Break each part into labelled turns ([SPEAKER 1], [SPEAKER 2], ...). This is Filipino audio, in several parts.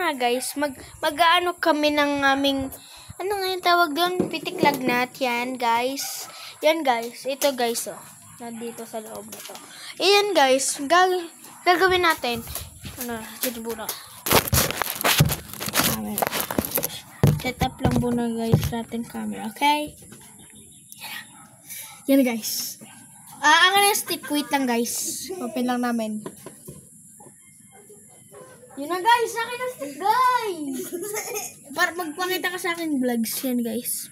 [SPEAKER 1] nga guys, mag-ano kami ng aming, ano nga yung tawag doon? Pitik lagnat, yan guys. Yan guys, ito guys, oh. Nandito sa loob na to. Ayan guys, gagawin natin. Ano, dito muna. Set up lang muna guys natin camera, okay? Yan guys. Ang na stick, wait lang guys. Open lang namin. Yun na guys, sa akin na stick guys. Para magpakita ka sa akin vlogs yan guys.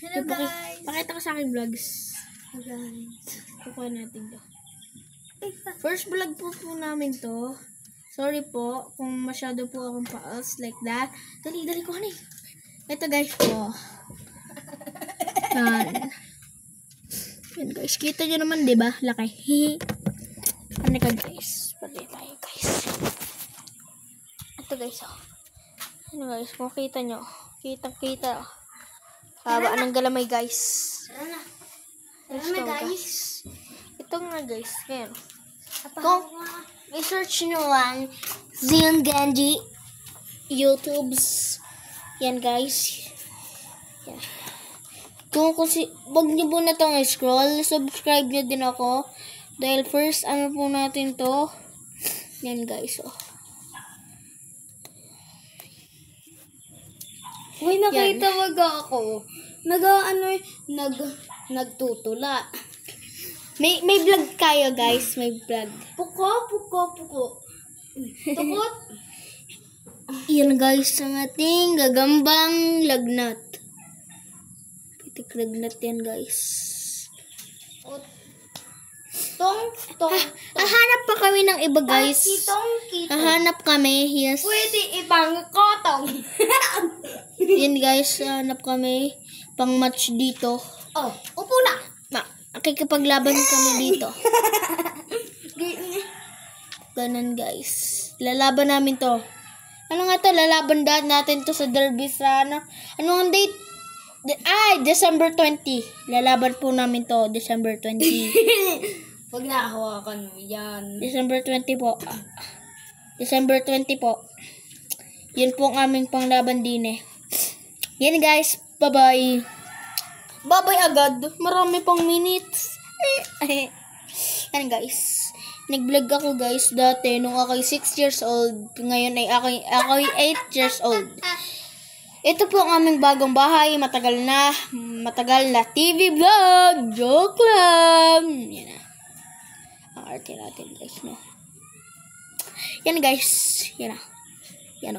[SPEAKER 2] Hello guys.
[SPEAKER 1] Pakita ka sa akin vlogs.
[SPEAKER 2] Guys.
[SPEAKER 1] Kukuha natin to. First vlog po namin to. Sorry po kung masyado po akong paals like that. Dali ko honey. Ito guys po. Yan. Yan guys. Kita nyo naman diba? Laki. Ano ka guys? Pati tayo guys. Ito guys oh. Ano guys? Kung kita nyo. Kita. Haba ng galamay guys.
[SPEAKER 2] Tara na guys.
[SPEAKER 1] Ito nga guys. Ngayon.
[SPEAKER 2] Kung
[SPEAKER 1] I-search nyo lang Zion Ganji YouTubes. Yan guys. Yan. Kung wag nyo po na itong scroll, subscribe nyo din ako. Dahil first, ano po natin to. Yan guys. Oh.
[SPEAKER 2] uy, nakita wag ako. Nagtutula.
[SPEAKER 1] May vlog kayo guys. May vlog.
[SPEAKER 2] Puko. Tukot.
[SPEAKER 1] Yan guys ang ating gagambang lagnat. Pitik lagnat yan guys.
[SPEAKER 2] Tong.
[SPEAKER 1] Hahanap pa kami ng iba guys.
[SPEAKER 2] Kitong.
[SPEAKER 1] Hahanap kami. Yes.
[SPEAKER 2] Pwede ibang kotong.
[SPEAKER 1] Yan guys. Hahanap kami. Pang match dito.
[SPEAKER 2] Oh, upo na.
[SPEAKER 1] Nakikipaglaban kami dito. Ganun guys. Lalaban namin to. Ano nga to? Lalaban natin to sa derby sa ano? Anong date? December 20. Lalaban po namin to. December 20.
[SPEAKER 2] Huwag na hawakan mo yan.
[SPEAKER 1] December 20 po. December 20 po. Yun po ang aming panglaban din eh. Yan guys. Bye-bye. Bye-bye agad. Marami pang minutes. Yan guys. Nag-vlog ako guys dati nung ako'y 6 years old. Ngayon ay ako'y 8 years old. Ito po ang aming bagong bahay. Matagal na TV vlog. Joke lang. Yan na. Ang arte natin guys, no? Yan guys. Yan na.